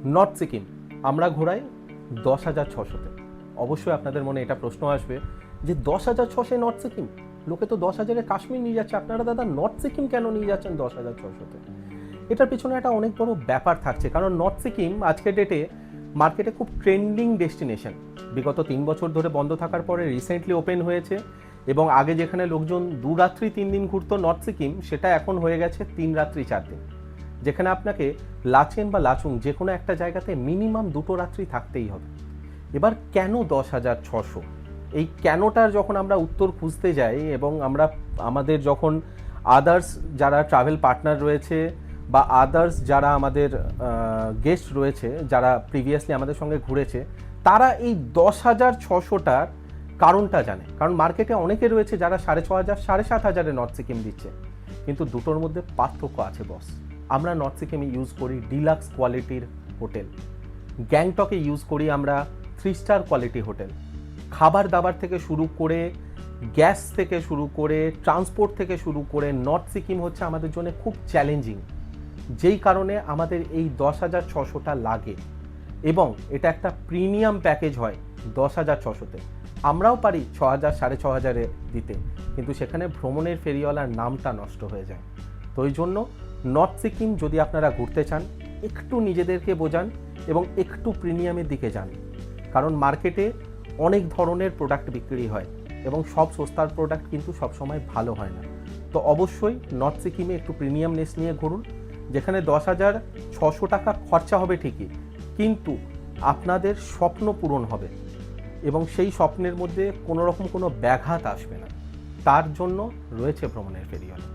North Sikkim আমরা ঘোরাই 10,600-তে। অবশ্যই আপনাদের মনে এটা প্রশ্ন আসবে যে 10,600 নর্থ সিকিম, লোকে তো 10,000-এ কাশ্মীর নিয়ে যাচ্ছে, আপনারা দাদা নর্থ সিকিম কেন নিয়ে যাচ্ছেন 10,600-তে? এটার পিছনে একটা অনেক বড় ব্যাপার থাকছে, কারণ নর্থ সিকিম আজকের ডেটে মার্কেটে খুব ট্রেন্ডিং ডেস্টিনেশন। বিগত 3 বছর ধরে বন্ধ থাকার পরে রিসেন্টলি ওপেন হয়েছে, এবং আগে যেখানে লোকজন 2 রাত্রি 3 দিন ঘুরতো নর্থ সিকিম, সেটা এখন হয়ে গেছে 3 রাত্রি 4 দিন, যেখানে আপনাকে লাচেন বা লাচুং যে কোনো একটা জায়গাতে মিনিমাম 2 রাত্রি থাকতেই হবে। এবার কেন 10,600? এই কেনটার যখন আমরা উত্তর খুঁজতে যাই, এবং আমরা আমাদের যখন আদার্স যারা ট্রাভেল পার্টনার রয়েছে বা আদার্স যারা আমাদের গেস্ট রয়েছে, যারা প্রিভিয়াসলি আমাদের সঙ্গে ঘুরেছে, তারা এই 10,600টার কারণটা জানে। কারণ মার্কেটে অনেকে রয়েছে যারা 6,500 7,500-এ নর্থ সিকিম দিচ্ছে, কিন্তু দুটোর মধ্যে পার্থক্য আছে বস। আমরা নর্থ সিকিমে ইউজ করি ডিলাক্স কোয়ালিটির হোটেল, গ্যাংটকে ইউজ করি আমরা 3 স্টার কোয়ালিটি হোটেল। খাবার দাবার থেকে শুরু করে, গ্যাস থেকে শুরু করে, ট্রান্সপোর্ট থেকে শুরু করে, নর্থ সিকিম হচ্ছে আমাদের জন্য খুব চ্যালেঞ্জিং, যেই কারণে আমাদের এই 10,600টা লাগে, এবং এটা একটা প্রিমিয়াম প্যাকেজ হয় 10,600-তে। আমরাও পারি 6,000 6,500-এ দিতে, কিন্তু সেখানে ভ্রমণের ফেরিওয়ালার নামটা নষ্ট হয়ে যায়। তো ওই জন্য নর্থ সিকিম যদি আপনারা ঘুরতে চান, একটু নিজেদেরকে বোঝান এবং একটু প্রিমিয়ামের দিকে যান, কারণ মার্কেটে অনেক ধরনের প্রোডাক্ট বিক্রি হয় এবং সব সস্তার প্রোডাক্ট কিন্তু সবসময় ভালো হয় না। তো অবশ্যই নর্থ সিকিমে একটু প্রিমিয়ামনেস নিয়ে ঘুরুন, যেখানে 10,600 টাকা খরচা হবে ঠিকই, কিন্তু আপনাদের স্বপ্ন পূরণ হবে এবং সেই স্বপ্নের মধ্যে কোনো রকম কোনো ব্যাঘাত আসবে না। তার জন্য রয়েছে ভ্রমণের ফেরিওয়ালা।